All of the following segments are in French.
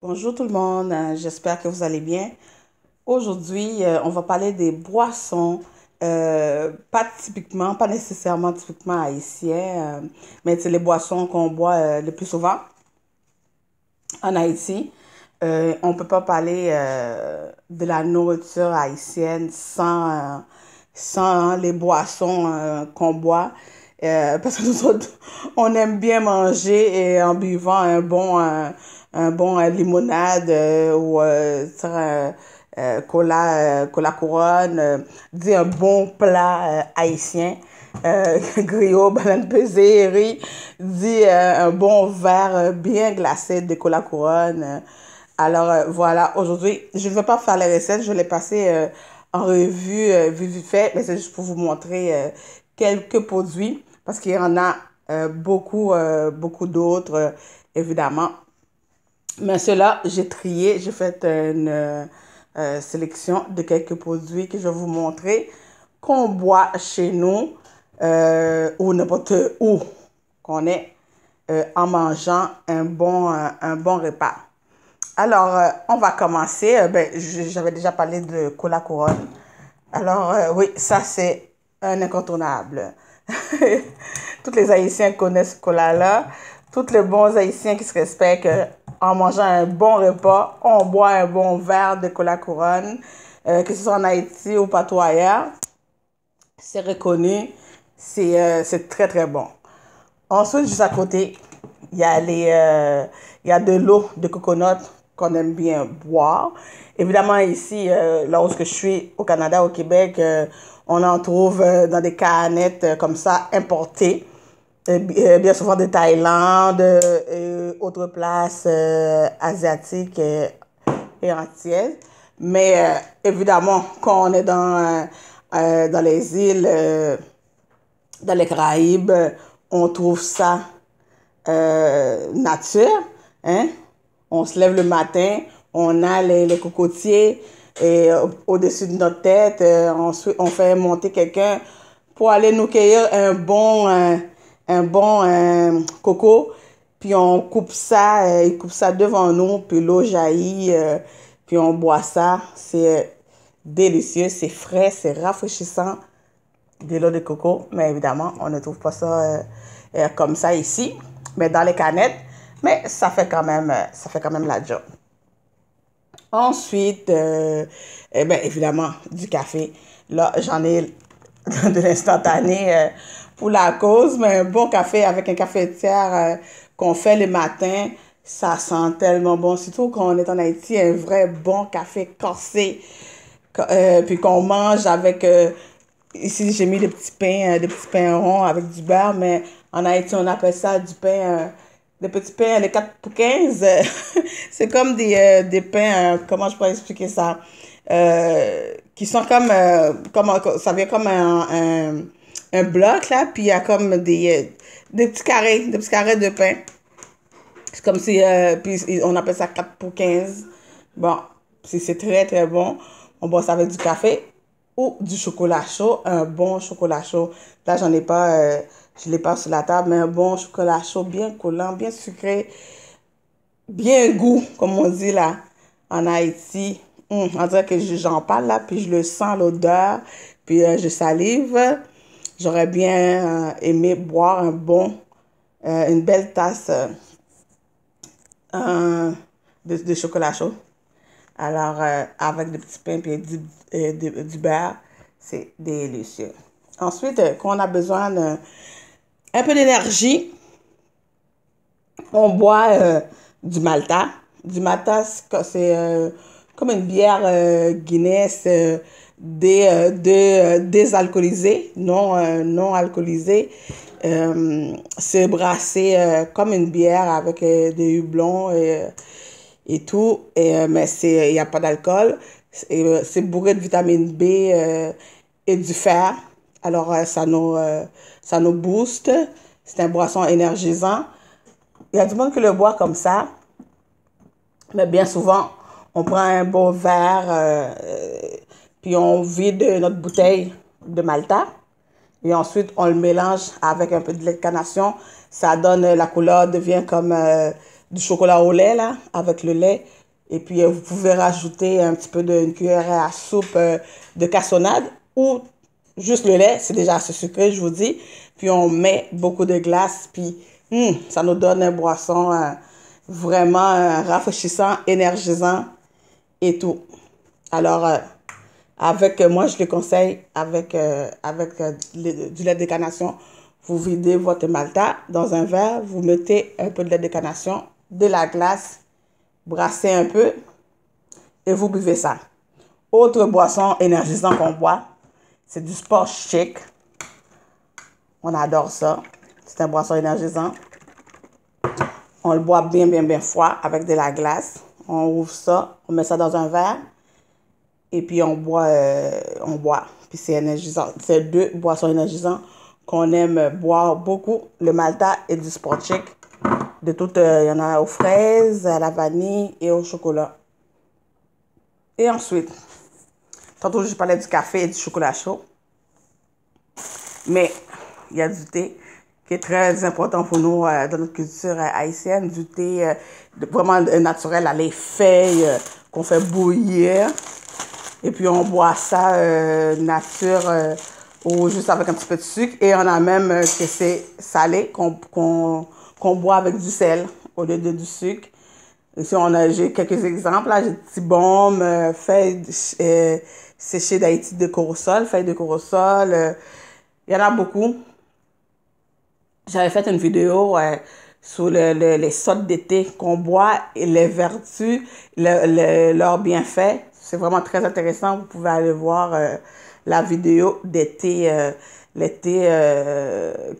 Bonjour tout le monde, j'espère que vous allez bien. Aujourd'hui, on va parler des boissons, pas nécessairement typiquement haïtiennes, mais c'est les boissons qu'on boit le plus souvent en Haïti. On ne peut pas parler de la nourriture haïtienne sans les boissons qu'on boit. Parce que nous autres, on aime bien manger et en buvant un bon limonade ou cola couronne, dit un bon plat haïtien, griot, banane pesée, riz, dit un bon verre bien glacé de cola couronne. Alors voilà, aujourd'hui, je ne vais pas faire les recettes, je vais les passer en revue, vite fait, mais c'est juste pour vous montrer quelques produits, parce qu'il y en a beaucoup d'autres, évidemment. Mais ceux-là, j'ai trié, j'ai fait une sélection de quelques produits que je vais vous montrer qu'on boit chez nous ou n'importe où qu'on est en mangeant un bon repas. Alors, on va commencer. J'avais déjà parlé de cola couronne. Alors, oui, ça, c'est un incontournable. Tous les Haïtiens connaissent ce cola-là. Tous les bons Haïtiens qui se respectent, en mangeant un bon repas, on boit un bon verre de cola couronne, que ce soit en Haïti ou partout ailleurs. C'est reconnu. C'est très, très bon. Ensuite, juste à côté, il y a de l'eau de coconut qu'on aime bien boire. Évidemment, ici, là où je suis, au Canada, au Québec, on en trouve dans des canettes comme ça, importées. Bien souvent de Thaïlande et autres places asiatiques et entières. Mais évidemment, quand on est dans les îles, dans les Caraïbes, on trouve ça nature. Hein? On se lève le matin, on a les cocotiers et au-dessus de notre tête, ensuite on fait monter quelqu'un pour aller nous cueillir un bon coco, puis on coupe ça, il coupe ça devant nous, puis l'eau jaillit, puis on boit ça. C'est délicieux, c'est frais, c'est rafraîchissant, de l'eau de coco, mais évidemment, on ne trouve pas ça comme ça ici, mais dans les canettes, mais ça fait quand même la job. Ensuite, évidemment, du café. Là, j'en ai de l'instantané pour la cause, mais un bon café avec un cafetière qu'on fait le matin, ça sent tellement bon. Surtout quand on est en Haïti, un vrai bon café corsé, puis qu'on mange avec... ici, j'ai mis des petits pains ronds avec du beurre, mais en Haïti, on appelle ça du pain... des petits pains, les 4 pour 15, c'est comme des pains, comment je pourrais expliquer ça, qui sont ça vient comme un bloc, là, puis il y a comme des petits carrés de pain. C'est comme si, puis on appelle ça 4 pour 15. Bon, c'est très, très bon. On boit ça avec du café ou du chocolat chaud, un bon chocolat chaud. Là, j'en ai pas, je l'ai pas sur la table, mais un bon chocolat chaud, bien collant, bien sucré, bien goût, comme on dit là, en Haïti. On dirait que j'en parle là, puis je le sens, l'odeur, puis je salive. J'aurais bien aimé boire une belle tasse de chocolat chaud. Alors, avec des petits pains et du beurre, c'est délicieux. Ensuite, quand on a besoin d'un un peu d'énergie, on boit du Malta. Du Malta, c'est comme une bière Guinness désalcoolisée, non alcoolisée. C'est brassé comme une bière avec des houblons et tout, mais il n'y a pas d'alcool. C'est bourré de vitamine B et du fer. Alors, ça nous booste. C'est un boisson énergisant. Il y a du monde qui le boit comme ça, mais bien souvent, on prend un beau verre, puis on vide notre bouteille de Malta. Et ensuite, on le mélange avec un peu de lait de carnation. Ça donne, la couleur devient comme du chocolat au lait, là, avec le lait. Et puis, vous pouvez rajouter un petit peu d'une cuillère à soupe de cassonade ou juste le lait. C'est déjà assez sucré, je vous dis. Puis, on met beaucoup de glace. Puis, ça nous donne une boisson vraiment rafraîchissant, énergisant et tout. Alors, avec, moi, je le conseille avec du lait de décanation. Vous videz votre Malta dans un verre, vous mettez un peu de lait de décanation, de la glace, brassez un peu et vous buvez ça. Autre boisson énergisante qu'on boit, c'est du Sport Shake. On adore ça. C'est un boisson énergisant. On le boit bien, bien, bien froid avec de la glace. On ouvre ça, on met ça dans un verre. Et puis, on boit. Puis, c'est énergisant. C'est deux boissons énergisantes qu'on aime boire beaucoup. Le Malta et du Sport Shake. De toutes, il y en a aux fraises, à la vanille et au chocolat. Et ensuite, tantôt, je parlais du café et du chocolat chaud. Mais, il y a du thé qui est très important pour nous dans notre culture haïtienne. Du thé vraiment naturel à les feuilles qu'on fait bouillir. Et puis, on boit ça nature ou juste avec un petit peu de sucre. Et on a même que c'est salé qu'on boit avec du sel au lieu de du sucre. Ici, j'ai quelques exemples. Là, j'ai du Tibaume, feuilles séchées d'Haïti de corosol, feuilles de corosol. Il y en a beaucoup. J'avais fait une vidéo sur les sortes de thé qu'on boit et les vertus, leurs bienfaits. C'est vraiment très intéressant. Vous pouvez aller voir la vidéo des thés, les thés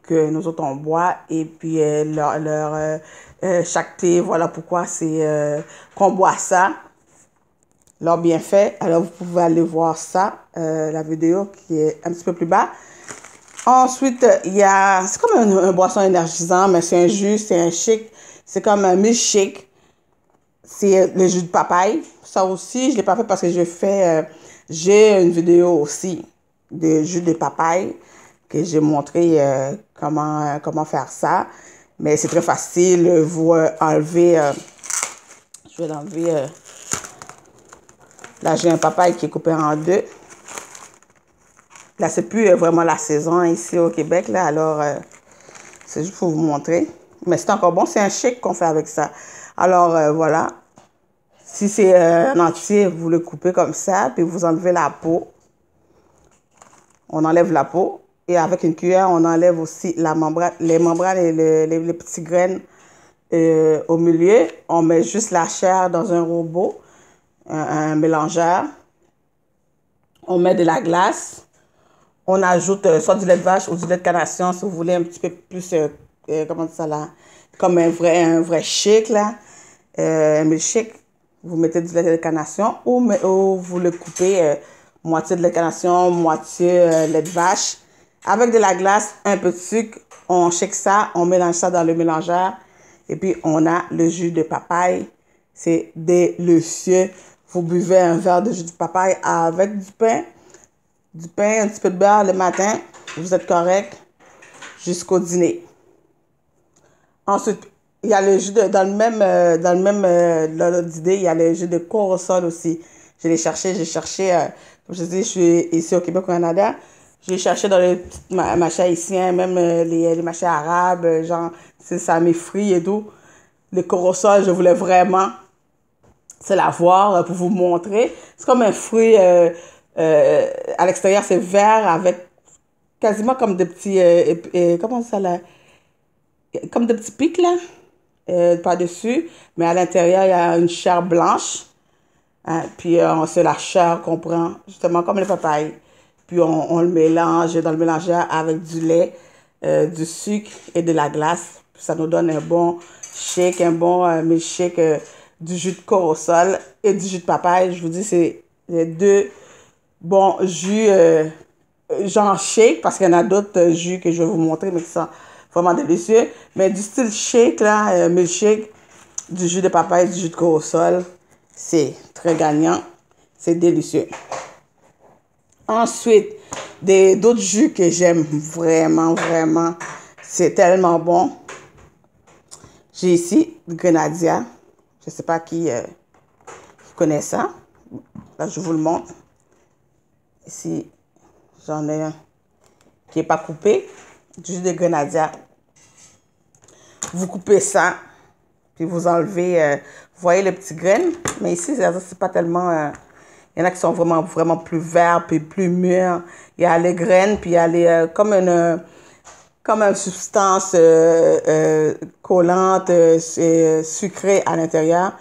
que nous autres on boit et puis chaque thé, voilà pourquoi c'est qu'on boit ça, leurs bienfaits. Alors vous pouvez aller voir ça, la vidéo qui est un petit peu plus bas. Ensuite, il y a, c'est comme un boisson énergisant, mais c'est un jus, c'est un shake, c'est comme un milkshake. C'est le jus de papaye. Ça aussi, je ne l'ai pas fait parce que j'ai une vidéo aussi de jus de papaye que j'ai montré comment faire ça. Mais c'est très facile. Vous enlevez, je vais l'enlever. Là, j'ai un papaye qui est coupé en deux. Là, c'est plus vraiment la saison ici au Québec, là, alors c'est juste pour vous montrer. Mais c'est encore bon, c'est un shake qu'on fait avec ça. Alors, voilà. Si c'est en entier, vous le coupez comme ça, puis vous enlevez la peau. On enlève la peau. Et avec une cuillère, on enlève aussi les membranes et les petites graines au milieu. On met juste la chair dans un robot, un mélangeur. On met de la glace. On ajoute soit du lait de vache ou du lait de carnation si vous voulez un petit peu plus, comment dire ça là, comme un vrai shake là, un milkshake. Vous mettez du lait de carnation ou vous le coupez moitié de lait de carnation, moitié lait de vache. Avec de la glace, un peu de sucre, on shake ça, on mélange ça dans le mélangeur et puis on a le jus de papaye. C'est délicieux. Vous buvez un verre de jus de papaye avec du pain, un petit peu de beurre le matin, vous êtes correct jusqu'au dîner. Ensuite, il y a le jus dans le même l'autre idée, il y a le jus de corosol aussi. J'ai cherché, comme je dis, je suis ici au Québec, au Canada. J'ai cherché dans les petits machins haïtiens, même les machins arabes, genre, ça m'effraie et tout. Le corosol, je voulais vraiment, c'est l'avoir pour vous montrer. C'est comme un fruit. À l'extérieur, c'est vert avec quasiment comme des petits, comment ça là, comme des petits pics là, par-dessus. Mais à l'intérieur, il y a une chair blanche. Hein, puis c'est la chair qu'on prend, justement comme le papaye. Puis on le mélange dans le mélangeur avec du lait, du sucre et de la glace. Puis ça nous donne un bon shake, un bon milkshake, du jus de corosol et du jus de papaye. Je vous dis, c'est les deux bon jus genre shake, parce qu'il y en a d'autres jus que je vais vous montrer, mais qui sont vraiment délicieux. Mais du style shake, là, milkshake, du jus de papaye, du jus de corosol, c'est très gagnant. C'est délicieux. Ensuite, d'autres jus que j'aime vraiment, vraiment. C'est tellement bon. J'ai ici du Grenadia. Je ne sais pas qui connaît ça. Là, je vous le montre. Ici, j'en ai un qui n'est pas coupé. Du jus de Grenadia. Vous coupez ça, puis vous enlevez, vous voyez les petites graines. Mais ici, c'est pas tellement... il y en a qui sont vraiment plus verts, puis plus mûrs. Il y a les graines, puis il y a les, comme une substance collante, sucrée à l'intérieur.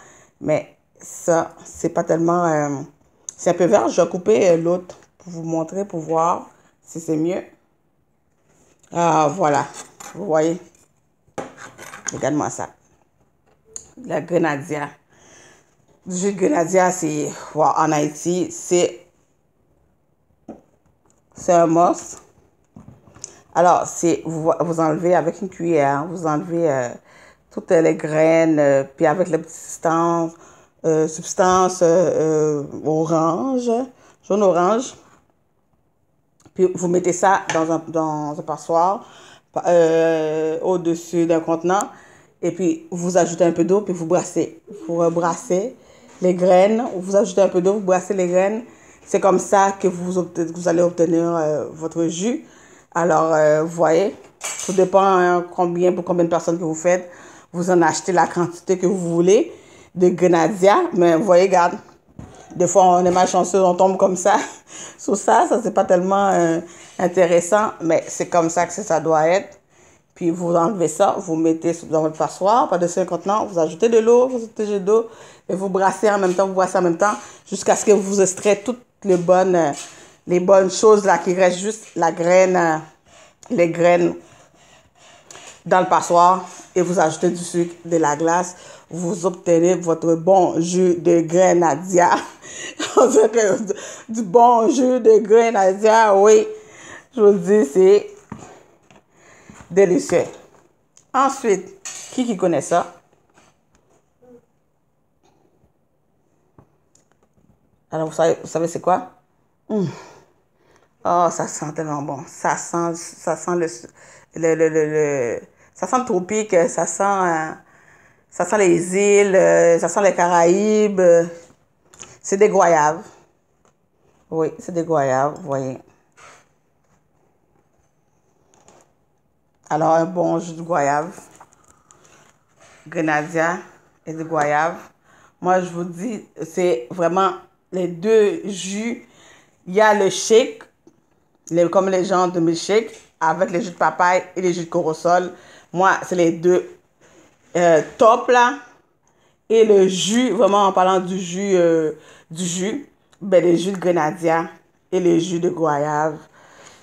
Mais ça, c'est pas tellement... c'est un peu vert. Je vais couper l'autre pour vous montrer, pour voir si c'est mieux. Ah, voilà. Vous voyez? Regarde-moi ça. La Grenadia. Du jus de Grenadia, c'est... Wow, en Haïti, c'est un must. Alors, vous enlevez avec une cuillère, vous enlevez toutes les graines, puis avec la petite substance orange, jaune-orange. Puis vous mettez ça dans un passoire au-dessus d'un contenant. Et puis vous ajoutez un peu d'eau, puis vous brassez. Vous brassez les graines, vous ajoutez un peu d'eau, vous brassez les graines. C'est comme ça que vous allez obtenir votre jus. Alors, vous voyez, tout dépend pour combien de personnes que vous faites. Vous en achetez la quantité que vous voulez de Grenadia. Mais vous voyez, regarde, des fois, on est malchanceux, on tombe comme ça. Sur ça, c'est pas tellement intéressant, mais c'est comme ça que ça doit être. Puis vous enlevez ça, vous mettez dans votre passoire, par-dessus un contenant, vous ajoutez de l'eau, vous ajoutez de l'eau, et vous brassez en même temps, vous brassez en même temps, jusqu'à ce que vous extrayez toutes les bonnes choses là, qui restent juste les graines dans le passoire, et vous ajoutez du sucre, de la glace, vous obtenez votre bon jus de Grenadia. On dirait que du bon jus de Grenadia, oui, je vous dis, c'est délicieux. Ensuite, qui connaît ça? Alors, vous savez c'est quoi? Oh, ça sent tellement bon. Ça sent ça sent le tropique, ça sent les îles, ça sent les Caraïbes. C'est des goyaves. Oui, c'est des goyaves, vous voyez. Alors, un bon jus de goyave, Grenadia et de goyave. Moi, je vous dis, c'est vraiment les deux jus. Il y a le shake, comme les gens de milkshake, avec les jus de papaye et les jus de corosol. Moi, c'est les deux top là. Et le jus, vraiment en parlant du jus, ben, les jus de Grenadia et les jus de goyave,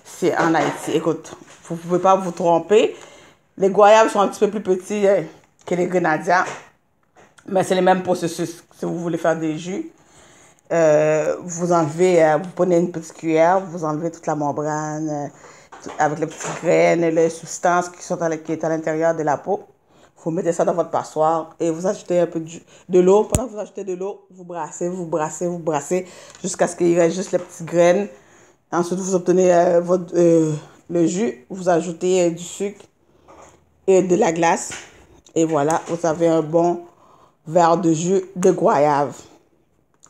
c'est en Haïti. Écoute, vous ne pouvez pas vous tromper. Les goyaves sont un petit peu plus petits que les Grenadia, mais c'est le même processus. Si vous voulez faire des jus, vous enlevez, vous prenez une petite cuillère, vous enlevez toute la membrane avec les petites graines et les substances qui est à l'intérieur de la peau. Vous mettez ça dans votre passoire et vous ajoutez un peu de l'eau. Pendant que vous ajoutez de l'eau, vous brassez jusqu'à ce qu'il reste juste les petites graines. Ensuite, vous obtenez le jus. Vous ajoutez du sucre et de la glace. Et voilà, vous avez un bon verre de jus de goyave.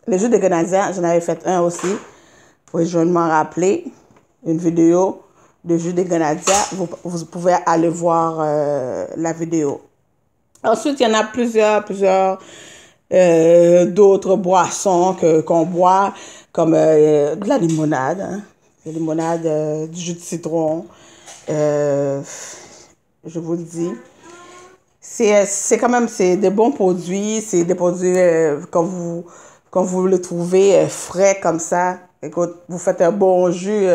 Le jus de Grenadia, j'en avais fait un aussi. Oui, je vais m'en rappeler. Une vidéo de jus de Grenadia. Vous pouvez aller voir la vidéo. Ensuite, il y en a plusieurs d'autres boissons qu'on boit, comme de la limonade, hein. La limonade, du jus de citron. Je vous le dis. C'est quand même des bons produits. C'est des produits quand vous le trouvez frais comme ça. Écoute, vous faites un bon jus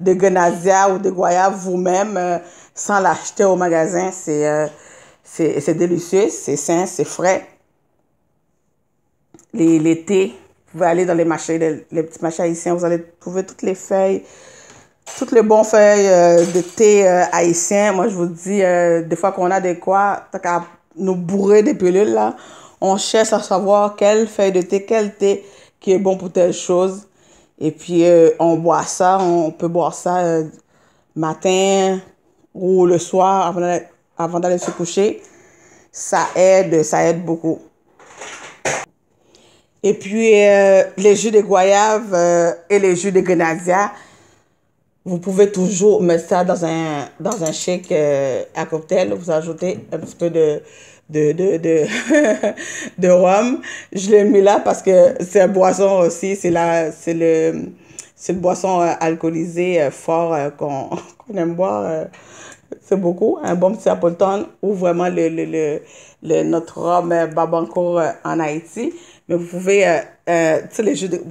de Grenadia ou de goyave vous-même sans l'acheter au magasin. C'est délicieux, c'est sain, c'est frais. Les thés, vous pouvez aller dans les petits marchés haïtiens, vous allez trouver toutes les feuilles, toutes les bonnes feuilles de thé haïtien. Moi, je vous dis, des fois qu'on a des quoi, t'as qu'à nous bourrer des pilules, là. On cherche à savoir quelle feuille de thé, quel thé qui est bon pour telle chose. Et puis, on boit ça, on peut boire ça matin ou le soir avant d'aller se coucher. ça aide beaucoup. Et puis, les jus de goyave et les jus de grenadilla, vous pouvez toujours mettre ça dans un shake à cocktail. Vous ajoutez un petit peu de rhum. Je l'ai mis là parce que c'est une boisson aussi. C'est le boisson alcoolisée fort qu'on aime boire. C'est beaucoup. Un bon petit Appleton ou vraiment notre rhum Babancourt en Haïti. Mais vous pouvez, tu sais, les jus de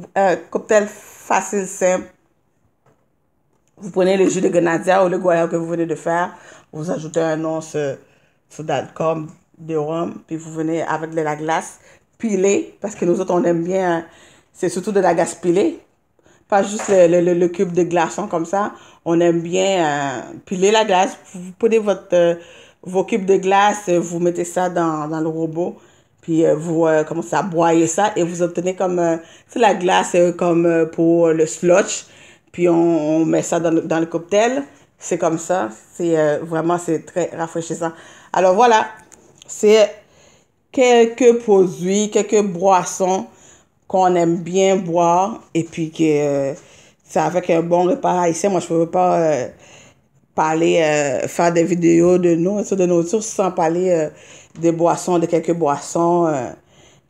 cocktail facile, simple. Vous prenez le jus de grenadilla ou le goyave que vous venez de faire, vous ajoutez un once d'alcool, de rhum, puis vous venez avec de la glace pilée, parce que nous autres, on aime bien, c'est surtout de la glace pilée, pas juste le cube de glaçons comme ça. On aime bien piler la glace. Vous prenez vos cubes de glace, vous mettez ça dans le robot, puis vous commencez à broyer ça et vous obtenez comme, c'est la glace comme pour le slush. Puis on met ça dans le cocktail. C'est comme ça. C'est vraiment, c'est très rafraîchissant. Alors voilà, c'est quelques produits, quelques boissons qu'on aime bien boire. Et puis que c'est avec un bon repas haïtien. Moi, je ne peux pas faire des vidéos de nourriture sans parler des boissons, de quelques boissons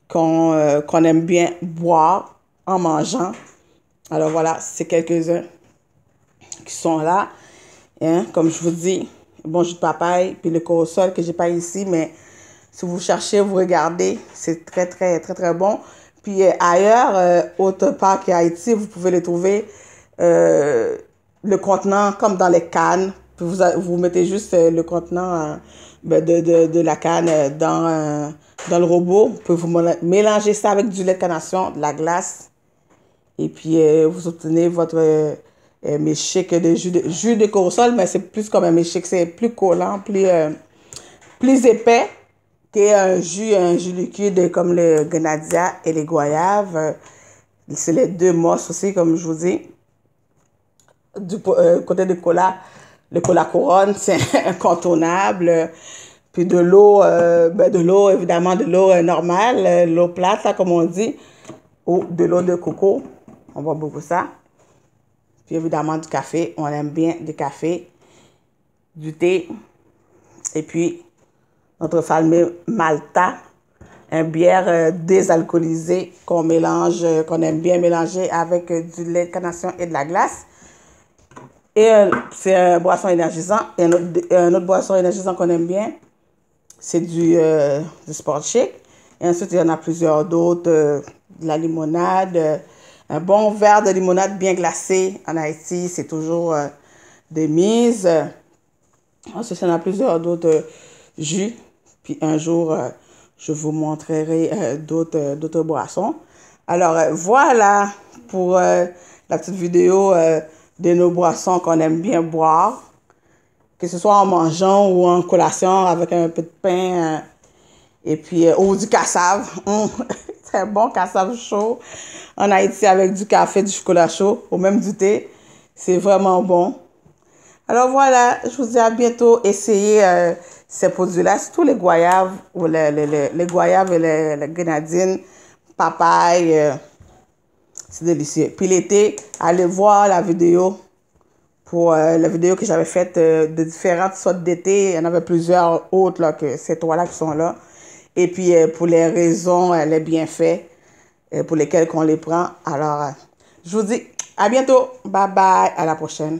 qu'on aime bien boire en mangeant. Alors voilà, c'est quelques-uns qui sont là. Hein, comme je vous dis, bon jus de papaye, puis le corosol que j'ai pas ici, mais si vous cherchez, vous regardez, c'est très, très, très, très bon. Puis ailleurs, autre part qu'à Haïti, vous pouvez le trouver, le contenant comme dans les cannes. Puis vous mettez juste le contenant de la canne dans le robot. Puis vous mélangez ça avec du lait de canation, de la glace. Et puis, vous obtenez votre milkshake de jus de corosol, mais c'est plus comme un milkshake, c'est plus collant, plus épais qu'un jus liquide comme le grenadilla et les goyaves. C'est les deux mosses aussi, comme je vous dis. Du côté de cola, le cola couronne, c'est incontournable. Puis de l'eau, évidemment, de l'eau normale, l'eau plate, là, comme on dit, ou de l'eau de coco. On boit beaucoup ça. Puis évidemment du café. On aime bien du café, du thé. Et puis notre fameux Malta, une bière désalcoolisée qu'on mélange, qu'on aime bien mélanger avec du lait de canation et de la glace. Et c'est une boisson énergisante. Et une autre boisson énergisante qu'on aime bien, c'est du sport shake. Et ensuite, il y en a plusieurs d'autres, de la limonade. Un bon verre de limonade bien glacé en Haïti, c'est toujours des mises. Ensuite, il y en a plusieurs d'autres jus. Puis un jour, je vous montrerai d'autres boissons. Alors, voilà pour la petite vidéo de nos boissons qu'on aime bien boire. Que ce soit en mangeant ou en collation avec un peu de pain. Et puis, ou du cassave. C'est un bon cassave chaud en Haïti avec du café, du chocolat chaud ou même du thé. C'est vraiment bon. Alors voilà, je vous dis à bientôt. Essayez ces produits-là, surtout les goyaves ou les goyaves et les grenadines, papaye. C'est délicieux. Puis l'été, allez voir la vidéo pour la vidéo que j'avais faite de différentes sortes d'été. Il y en avait plusieurs autres là, que ces trois-là qui sont là. Et puis, pour les raisons, les bienfaits pour lesquels on les prend. Alors, je vous dis à bientôt. Bye bye. À la prochaine.